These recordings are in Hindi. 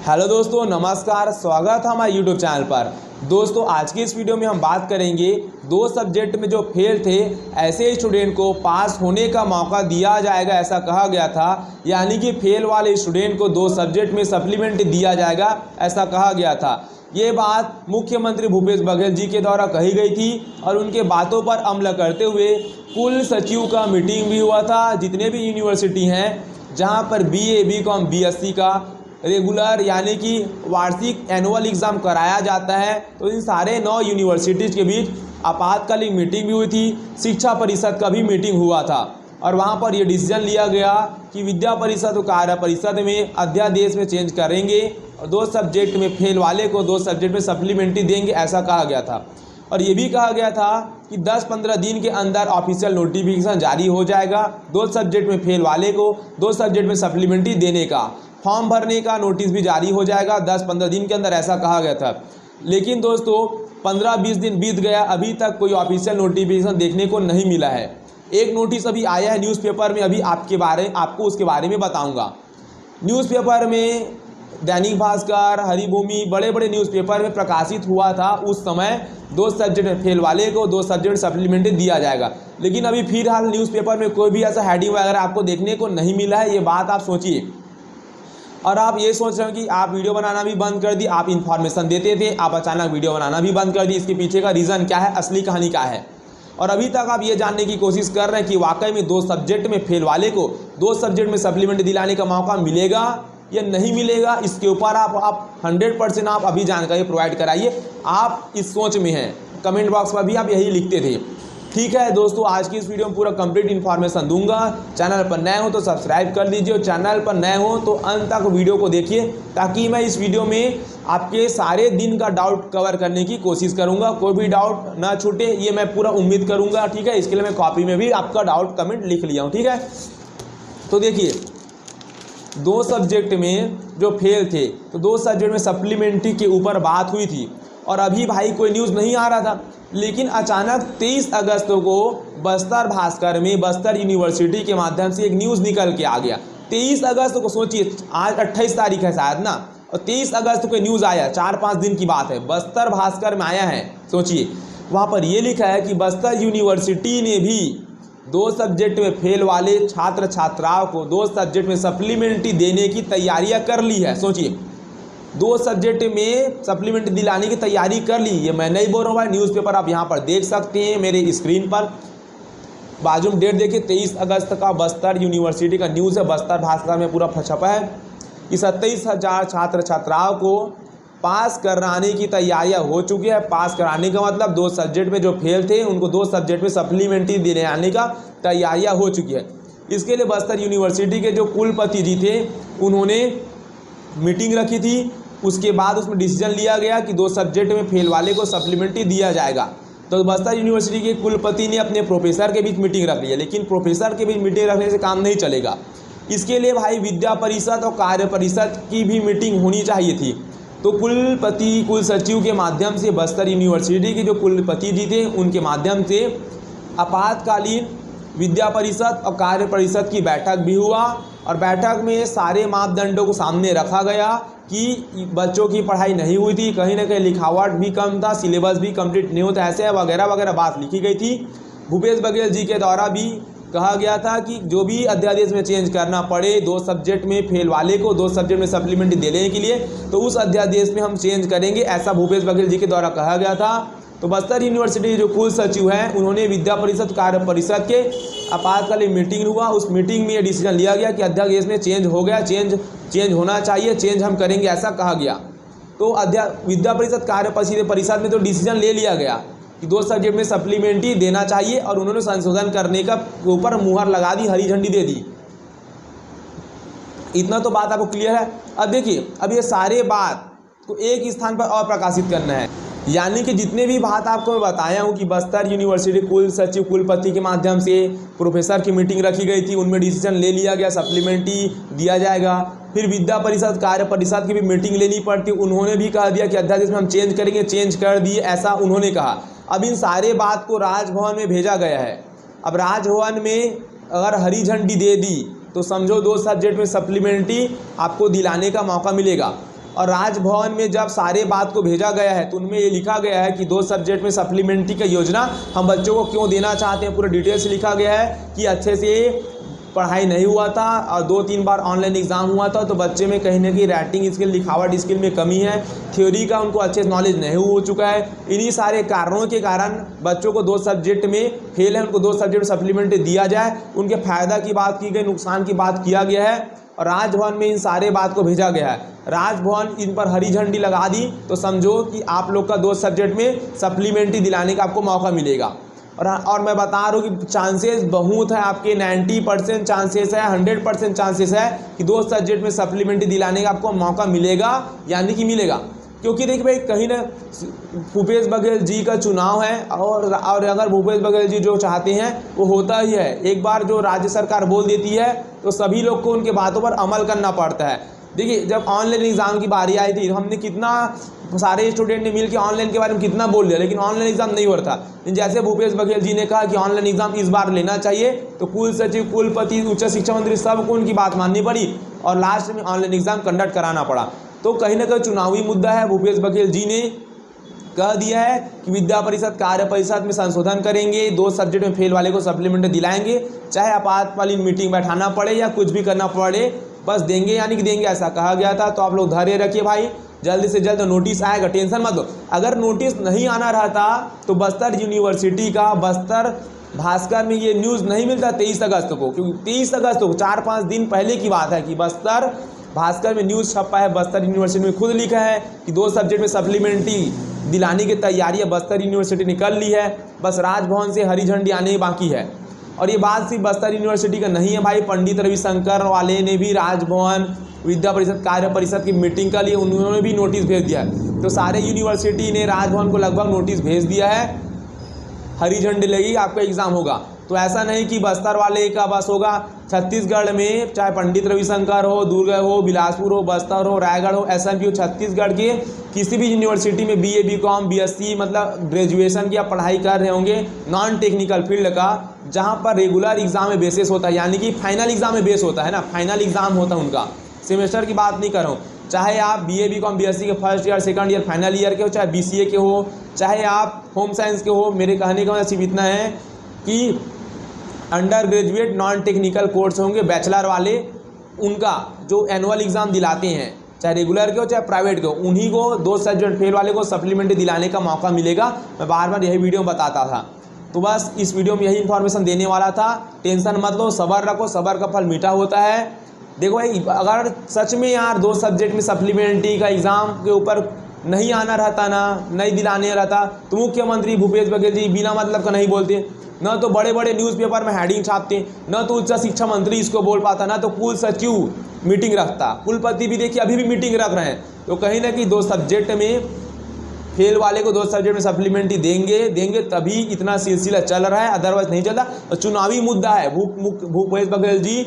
हेलो दोस्तों, नमस्कार। स्वागत है हमारे यूट्यूब चैनल पर। दोस्तों, आज की इस वीडियो में हम बात करेंगे दो सब्जेक्ट में जो फेल थे ऐसे स्टूडेंट को पास होने का मौका दिया जाएगा, ऐसा कहा गया था। यानी कि फेल वाले स्टूडेंट को दो सब्जेक्ट में सप्लीमेंट दिया जाएगा, ऐसा कहा गया था। ये बात मुख्यमंत्री भूपेश बघेल जी के द्वारा कही गई थी और उनके बातों पर अमल करते हुए कुल सचिव का मीटिंग भी हुआ था। जितने भी यूनिवर्सिटी हैं जहाँ पर BA, BCom, BSc का रेगुलर यानी कि वार्षिक एनुअल एग्ज़ाम कराया जाता है, तो इन सारे 9 यूनिवर्सिटीज़ के बीच आपातकालीन मीटिंग भी हुई थी। शिक्षा परिषद का भी मीटिंग हुआ था और वहाँ पर ये डिसीजन लिया गया कि विद्या परिषद और कार्य परिषद में अध्यादेश में चेंज करेंगे और दो सब्जेक्ट में फेल वाले को दो सब्जेक्ट में सप्लीमेंट्री देंगे, ऐसा कहा गया था। और ये भी कहा गया था कि 10-15 दिन के अंदर ऑफिशियल नोटिफिकेशन जारी हो जाएगा। दो सब्जेक्ट में फेल वाले को दो सब्जेक्ट में सप्लीमेंट्री देने का, फॉर्म भरने का नोटिस भी जारी हो जाएगा 10-15 दिन के अंदर, ऐसा कहा गया था। लेकिन दोस्तों 15-20 दिन बीत गया, अभी तक कोई ऑफिशियल नोटिफिकेशन देखने को नहीं मिला है। एक नोटिस अभी आया है न्यूज़पेपर में, अभी आपको उसके बारे में बताऊंगा। न्यूज़पेपर में दैनिक भास्कर, हरिभूमि, बड़े बड़े न्यूज़पेपर में प्रकाशित हुआ था। उस समय दो सब्जेक्ट में फेल वाले को दो सब्जेक्ट सप्लीमेंट्री दिया जाएगा। लेकिन अभी फिलहाल न्यूज़पेपर में कोई भी ऐसा हेडिंग वगैरह आपको देखने को नहीं मिला है। ये बात आप सोचिए। और आप ये सोच रहे हो कि आप वीडियो बनाना भी बंद कर दी, आप इन्फॉर्मेशन देते थे, आप अचानक वीडियो बनाना भी बंद कर दी। इसके पीछे का रीज़न क्या है, असली कहानी क्या है? और अभी तक आप ये जानने की कोशिश कर रहे हैं कि वाकई में दो सब्जेक्ट में फेल वाले को दो सब्जेक्ट में सप्लीमेंट दिलाने का मौका मिलेगा या नहीं मिलेगा, इसके ऊपर आप 100% आप अभी जानकारी प्रोवाइड कराइए। आप इस सोच में हैं, कमेंट बॉक्स पर भी आप यही लिखते थे। ठीक है दोस्तों, आज की इस वीडियो में पूरा कंप्लीट इन्फॉर्मेशन दूंगा। चैनल पर नए हो तो सब्सक्राइब कर लीजिए और चैनल पर नए हो तो अंत तक वीडियो को देखिए, ताकि मैं इस वीडियो में आपके सारे दिन का डाउट कवर करने की कोशिश करूंगा। कोई भी डाउट ना छूटे, ये मैं पूरा उम्मीद करूंगा। ठीक है, इसके लिए मैं कॉपी में भी आपका डाउट कमेंट लिख लिया हूँ। ठीक है, तो देखिए, दो सब्जेक्ट में जो फेल थे तो दो सब्जेक्ट में सप्लीमेंट्री के ऊपर बात हुई थी और अभी भाई कोई न्यूज़ नहीं आ रहा था। लेकिन अचानक 23 अगस्त को बस्तर भास्कर में बस्तर यूनिवर्सिटी के माध्यम से एक न्यूज़ निकल के आ गया। 23 अगस्त को सोचिए, आज 28 तारीख है शायद ना, और 23 अगस्त को न्यूज़ आया, 4-5 दिन की बात है, बस्तर भास्कर में आया है। सोचिए, वहाँ पर ये लिखा है कि बस्तर यूनिवर्सिटी ने भी दो सब्जेक्ट में फेल वाले छात्र छात्राओं को दो सब्जेक्ट में सप्लीमेंट्री देने की तैयारियां कर ली है। सोचिए, दो सब्जेक्ट में सप्लीमेंट्री दिलाने की तैयारी कर ली। ये मैं नहीं बोल रहा हूँ भाई, न्यूज़पेपर आप यहाँ पर देख सकते हैं मेरे स्क्रीन पर। बाजू में डेट देखिए, 23 अगस्त का बस्तर यूनिवर्सिटी का न्यूज़ है, बस्तर भास्कर में पूरा छपा है कि 27,000 छात्र छात्राओं को पास कराने की तैयारियां हो चुकी है। पास कराने का मतलब दो सब्जेक्ट में जो फेल थे उनको दो सब्जेक्ट में सप्लीमेंट्री देने आने का तैयारियां हो चुकी है। इसके लिए बस्तर यूनिवर्सिटी के जो कुलपति जी थे उन्होंने मीटिंग रखी थी। उसके बाद उसमें डिसीजन लिया गया कि दो सब्जेक्ट में फेल वाले को सप्लीमेंट्री दिया जाएगा। तो बस्तर यूनिवर्सिटी के कुलपति ने अपने प्रोफेसर के बीच मीटिंग रख ली है। लेकिन प्रोफेसर के बीच मीटिंग रखने से काम नहीं चलेगा, इसके लिए भाई विद्या परिषद और कार्य परिषद की भी मीटिंग होनी चाहिए थी। तो कुलपति कुल सचिव के माध्यम से बस्तर यूनिवर्सिटी के जो कुलपति जी थे उनके माध्यम से आपातकालीन विद्या परिषद और कार्य परिषद की बैठक भी हुआ और बैठक में सारे मापदंडों को सामने रखा गया कि बच्चों की पढ़ाई नहीं हुई थी, कहीं ना कहीं लिखावट भी कम था, सिलेबस भी कंप्लीट नहीं होता, ऐसे वगैरह वगैरह बात लिखी गई थी। भूपेश बघेल जी के द्वारा भी कहा गया था कि जो भी अध्यादेश में चेंज करना पड़े दो सब्जेक्ट में फेल वाले को दो सब्जेक्ट में सप्लीमेंट्री देने के लिए, तो उस अध्यादेश में हम चेंज करेंगे, ऐसा भूपेश बघेल जी के द्वारा कहा गया था। तो बस्तर यूनिवर्सिटी जो कुल सचिव हैं उन्होंने विद्या परिषद कार्य परिषद के आपातकालीन मीटिंग हुआ। उस मीटिंग में ये डिसीजन लिया गया कि अध्यादेश में चेंज हो गया, चेंज होना चाहिए, चेंज हम करेंगे, ऐसा कहा गया। तो विद्या परिषद कार्य परिषद में तो डिसीजन ले लिया गया कि दो सब्जेक्ट में सप्लीमेंट्री देना चाहिए और उन्होंने संशोधन करने का ऊपर मुहर लगा दी, हरी झंडी दे दी। इतना तो बात आपको क्लियर है। अब देखिए, अब ये सारे बात को एक स्थान पर और प्रकाशित करना है, यानी कि जितने भी बात आपको मैं बताया हूँ कि बस्तर यूनिवर्सिटी कुल सचिव कुलपति के माध्यम से प्रोफेसर की मीटिंग रखी गई थी, उनमें डिसीजन ले लिया गया सप्लीमेंट्री दिया जाएगा। फिर विद्या परिषद कार्य परिषद की भी मीटिंग लेनी पड़ती, उन्होंने भी कहा दिया कि अध्यादेश में हम चेंज करेंगे, चेंज कर दिए, ऐसा उन्होंने कहा। अब इन सारे बात को राजभवन में भेजा गया है। अब राजभवन में अगर हरी झंडी दे दी तो समझो दो सब्जेक्ट में सप्लीमेंट्री आपको दिलाने का मौका मिलेगा। और राजभवन में जब सारे बात को भेजा गया है तो उनमें ये लिखा गया है कि 2 सब्जेक्ट में सप्लीमेंट्री का योजना हम बच्चों को क्यों देना चाहते हैं, पूरे डिटेल से लिखा गया है कि अच्छे से पढ़ाई नहीं हुआ था और 2-3 बार ऑनलाइन एग्जाम हुआ था, तो बच्चे में कहीं ना कहीं राइटिंग स्किल, लिखावट स्किल में कमी है, थ्योरी का उनको अच्छे से नॉलेज नहीं हो चुका है। इन्हीं सारे कारणों के कारण बच्चों को 2 सब्जेक्ट में फेल है, उनको 2 सब्जेक्ट में सप्लीमेंट्री दिया जाए। उनके फ़ायदा की बात की गई, नुकसान की बात किया गया है और राजभवन में इन सारे बात को भेजा गया है। राजभवन इन पर हरी झंडी लगा दी तो समझो कि आप लोग का 2 सब्जेक्ट में सप्लीमेंट्री दिलाने का आपको मौका मिलेगा। और मैं बता रहा हूँ कि चांसेस बहुत है, आपके 90% चांसेस है, 100% चांसेस है कि 2 सब्जेक्ट में सप्लीमेंट्री दिलाने का आपको मौका मिलेगा, यानी कि मिलेगा। क्योंकि देखिए भाई, कहीं ना भूपेश बघेल जी का चुनाव है और अगर भूपेश बघेल जी जो चाहते हैं वो होता ही है। एक बार जो राज्य सरकार बोल देती है तो सभी लोग को उनके बातों पर अमल करना पड़ता है। देखिए, जब ऑनलाइन एग्ज़ाम की बारी आई थी, हमने कितना सारे स्टूडेंट ने मिलकर ऑनलाइन के बारे में कितना बोल दिया, लेकिन ऑनलाइन एग्जाम नहीं हो रहा था। जैसे भूपेश बघेल जी ने कहा कि ऑनलाइन एग्जाम इस बार लेना चाहिए, तो कुल सचिव, कुलपति, उच्च शिक्षा मंत्री सबको उनकी बात माननी पड़ी और लास्ट में ऑनलाइन एग्जाम कंडक्ट कराना पड़ा। तो कहीं ना कहीं चुनावी मुद्दा है। भूपेश बघेल जी ने कह दिया है कि विद्या परिषद, कार्य परिषद में संशोधन करेंगे, 2 सब्जेक्ट में फेल वाले को सप्लीमेंट्री दिलाएंगे, चाहे आपातकालीन मीटिंग बैठाना पड़े या कुछ भी करना पड़े, बस देंगे, यानी कि देंगे, ऐसा कहा गया था। तो आप लोग धैर्य रखिए भाई, जल्द से जल्द नोटिस आएगा, टेंशन मत लो। अगर नोटिस नहीं आना रहता तो बस्तर यूनिवर्सिटी का बस्तर भास्कर में ये न्यूज़ नहीं मिलता 23 अगस्त को, क्योंकि 23 अगस्त को 4-5 दिन पहले की बात है कि बस्तर भास्कर में न्यूज़ छपा है। बस्तर यूनिवर्सिटी में खुद लिखा है कि 2 सब्जेक्ट में सप्लीमेंट्री दिलाने की तैयारी बस्तर यूनिवर्सिटी ने कर ली है, बस राजभवन से हरी झंडी आने ही बाकी है। और ये बात सिर्फ बस्तर यूनिवर्सिटी का नहीं है भाई, पंडित रविशंकर वाले ने भी राजभवन, विद्या परिषद, कार्य परिषद की मीटिंग के लिए उन्होंने भी नोटिस भेज दिया है। तो सारे यूनिवर्सिटी ने राजभवन को लगभग नोटिस भेज दिया है, हरी झंडी लगी, आपका एग्ज़ाम होगा। तो ऐसा नहीं कि बस्तर वाले का बस होगा, छत्तीसगढ़ में चाहे पंडित रविशंकर हो, दुर्ग हो, बिलासपुर हो, बस्तर हो, रायगढ़ हो, एसएमपी हो, छत्तीसगढ़ के किसी भी यूनिवर्सिटी में बीए, बीकॉम, बीएससी मतलब ग्रेजुएशन की आप पढ़ाई कर रहे होंगे नॉन टेक्निकल फील्ड का, जहाँ पर रेगुलर एग्जाम में बेसिस होता है, यानी कि फाइनल एग्जाम में बेस होता है ना, फाइनल एग्जाम होता है उनका, सेमेस्टर की बात नहीं कर रहा हूँ। चाहे आप बीए, बीकॉम, बीएससी के first year, second year, final year के हो, चाहे बीसीए के हो, चाहे आप होम साइंस के हो, मेरे कहने का मतलब सिर्फ इतना है कि under graduate non technical course होंगे बैचलर वाले, उनका जो एनुअल एग्ज़ाम दिलाते हैं, चाहे रेगुलर के हो चाहे प्राइवेट के हो, उन्हीं को 2 सब्जेक्ट फेल वाले को सप्लीमेंट्री दिलाने का मौका मिलेगा। मैं बार बार यही वीडियो में बताता था। तो बस इस वीडियो में यही इन्फॉर्मेशन देने वाला था। टेंशन मत लो, सब्र रखो, सब्र का फल मीठा होता है। देखो भाई, अगर सच में यार 2 सब्जेक्ट में सप्लीमेंट्री का एग्ज़ाम के ऊपर नहीं आना रहता ना, नहीं दिलाने रहता, तो मुख्यमंत्री भूपेश बघेल जी बिना मतलब का नहीं बोलते, न तो बड़े बड़े न्यूज़पेपर में हेडिंग छापते, न तो उच्च शिक्षा मंत्री इसको बोल पाता, ना तो कुल सचिव मीटिंग रखता, कुलपति भी देखिए अभी भी मीटिंग रख रहे हैं। तो कहीं ना कहीं 2 सब्जेक्ट में फेल वाले को 2 सब्जेक्ट में सप्लीमेंट्री देंगे तभी इतना सिलसिला चल रहा है, अदरवाइज नहीं चलता। और चुनावी मुद्दा है, भूपेश बघेल जी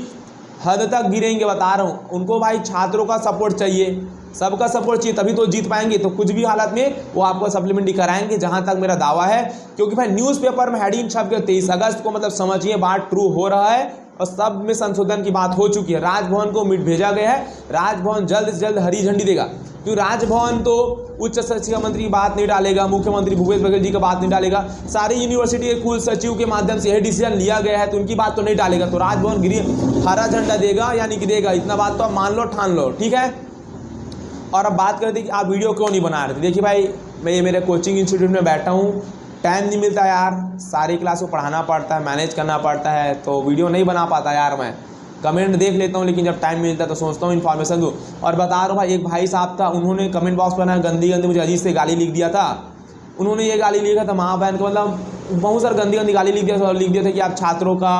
हद तक गिरेंगे, बता रहा हूँ। उनको भाई छात्रों का सपोर्ट चाहिए, सबका सपोर्ट चाहिए, तभी तो जीत पाएंगे। तो कुछ भी हालत में वो आपको सप्लीमेंट्री कराएंगे, जहां तक मेरा दावा है। क्योंकि भाई न्यूज़पेपर में हेडिंग छप गया 23 अगस्त को, मतलब समझिए बात ट्रू हो रहा है और सब में संशोधन की बात हो चुकी है। राजभवन को भेजा गया है, राजभवन जल्द से जल्द हरी झंडी देगा। क्योंकि राजभवन तो उच्च शिक्षा मंत्री की बात नहीं डालेगा, मुख्यमंत्री भूपेश बघेल जी का बात नहीं डालेगा, सारी यूनिवर्सिटी के कुल सचिव के माध्यम से यह डिसीजन लिया गया है, तो उनकी बात तो नहीं डालेगा। तो राजभवन हरा झंडा देगा, यानी कि देगा, इतना बात तो आप मान लो, ठान लो, ठीक है। और अब बात करते कि आप वीडियो क्यों नहीं बना रहे थे। देखिए भाई, मैं ये मेरे कोचिंग इंस्टीट्यूट में बैठा हूँ, टाइम नहीं मिलता यार, सारी क्लास को पढ़ाना पड़ता है, मैनेज करना पड़ता है, तो वीडियो नहीं बना पाता यार। मैं कमेंट देख लेता हूँ, लेकिन जब टाइम मिलता है तो सोचता हूँ इन्फॉर्मेशन दूँ। और बता रहा हूँ भाई, एक भाई साहब था, उन्होंने कमेंट बॉक्स पर ना गंदी गंदी मुझे अजीज से गाली लिख दिया था। उन्होंने ये गाली लिखा था, माँ बहन को, मतलब बहुत सारी गंदी गंदी गाली लिख दिया था कि आप छात्रों का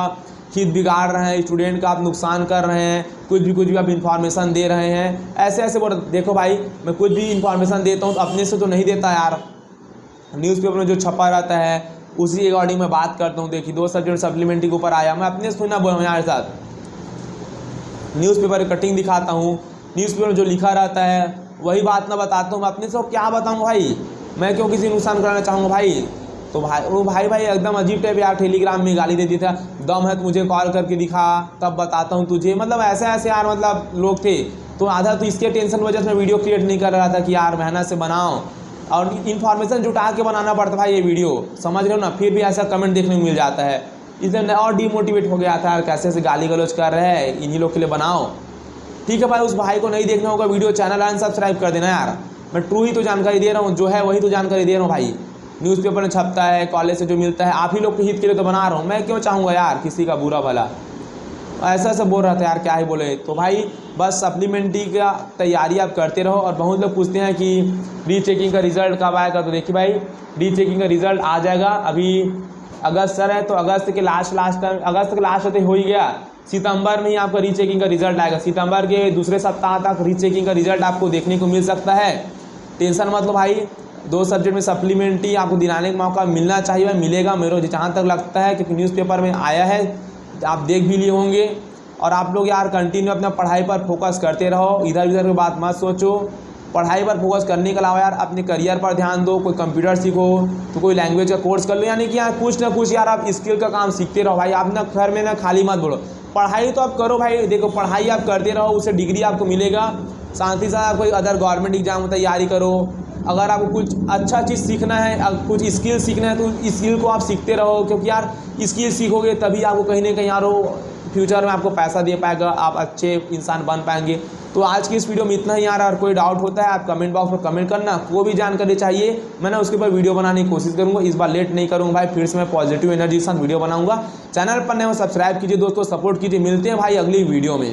हित बिगाड़ रहे हैं, स्टूडेंट का आप नुकसान कर रहे हैं, कुछ भी आप इन्फॉर्मेशन दे रहे हैं, ऐसे ऐसे बोल। देखो भाई, मैं कुछ भी इन्फॉर्मेशन देता हूँ तो अपने से तो नहीं देता यार, न्यूज़पेपर में जो छपा रहता है उसी अकॉर्डिंग मैं बात करता हूँ। देखिए 2 सब्जेक्ट सप्लीमेंट्री के ऊपर आया, मैं अपने से थोड़ी ना बोल रहा हूँ यार, साथ न्यूज़पेपर कटिंग दिखाता हूँ, न्यूज़पेपर में जो लिखा रहता है वही बात ना बताता हूँ। मैं अपने से क्या बताऊँ भाई, मैं क्यों किसी नुकसान कराना चाहूँगा भाई। तो भाई वो भाई एकदम अजीब टाइप यार, टेलीग्राम में गाली दे दिया था, दम है तो मुझे कॉल करके दिखा तब बताता हूँ तुझे, मतलब ऐसे ऐसे यार मतलब लोग थे। तो आधा तो इसके टेंशन वजह से मैं वीडियो क्रिएट नहीं कर रहा था कि यार मेहनत से बनाओ और इन्फॉर्मेशन जुटा के बनाना पड़ता भाई ये वीडियो, समझ रहे हो ना। फिर भी ऐसा कमेंट देखने को मिल जाता है, इसलिए मैं और डीमोटिवेट हो गया था, कैसे से गाली गलौज कर रहे हैं, इन्हीं लोग के लिए बनाओ। ठीक है भाई, उस भाई को नहीं देखना होगा वीडियो, चैनल अनसब्सक्राइब कर देना यार। मैं ट्रू ही तो जानकारी दे रहा हूँ, जो है वही तो जानकारी दे रहा हूँ भाई। न्यूज़पेपर में छपता है, कॉलेज से जो मिलता है, आप ही लोग के हित के लिए तो बना रहा हूँ, मैं क्यों चाहूँगा यार किसी का बुरा भला। ऐसा ऐसा बोल रहा था यार, क्या ही बोले। तो भाई बस सप्लीमेंट्री का तैयारी आप करते रहो। और बहुत लोग पूछते हैं कि रीचेकिंग का रिजल्ट कब आएगा, तो देखिए भाई रीचेकिंग का रिजल्ट आ जाएगा। अभी अगस्त सर है तो अगस्त के लास्ट अगस्त के लास्ट तक हो ही गया, सितंबर में ही आपका रीचेकिंग का रिजल्ट आएगा। सितंबर के दूसरे सप्ताह तक रीचेकिंग का रिजल्ट आपको देखने को मिल सकता है। टेंशन मत लो भाई, 2 सब्जेक्ट में सप्लीमेंट्री आपको दिलाने का मौका मिलना चाहिए, भाई मिलेगा मेरे जहाँ तक लगता है, क्योंकि न्यूज़पेपर में आया है, आप देख भी लिए होंगे। और आप लोग यार कंटिन्यू अपना पढ़ाई पर फोकस करते रहो, इधर उधर की बात मत सोचो। पढ़ाई पर फोकस करने के अलावा यार अपने करियर पर ध्यान दो, कोई कंप्यूटर सीखो तो कोई लैंग्वेज का कोर्स कर लो, यानी कि यार कुछ ना कुछ यार आप स्किल का काम सीखते रहो भाई। आप ना घर में ना खाली मत बोलो, पढ़ाई तो आप करो भाई। देखो पढ़ाई आप करते रहो, उससे डिग्री आपको मिलेगा, साथ ही साथ कोई अदर गवर्नमेंट एग्जाम की तैयारी करो। अगर आपको कुछ अच्छा चीज़ सीखना है, कुछ स्किल सीखना है, तो स्किल को आप सीखते रहो, क्योंकि यार स्किल सीखोगे तभी आपको कहीं ना कहीं यार फ्यूचर में आपको पैसा दे पाएगा, आप अच्छे इंसान बन पाएंगे। तो आज की इस वीडियो में इतना ही यार। अगर कोई डाउट होता है आप कमेंट बॉक्स में कमेंट करना, कोई भी जानकारी चाहिए मैं ना उसके ऊपर वीडियो बनाने की कोशिश करूंगा। इस बार लेट नहीं करूंगा भाई, फिर से मैं पॉजिटिव एनर्जी के साथ वीडियो बनाऊंगा। चैनल पर नए हो सब्सक्राइब कीजिए दोस्तों, सपोर्ट कीजिए। मिलते हैं भाई अगली वीडियो में।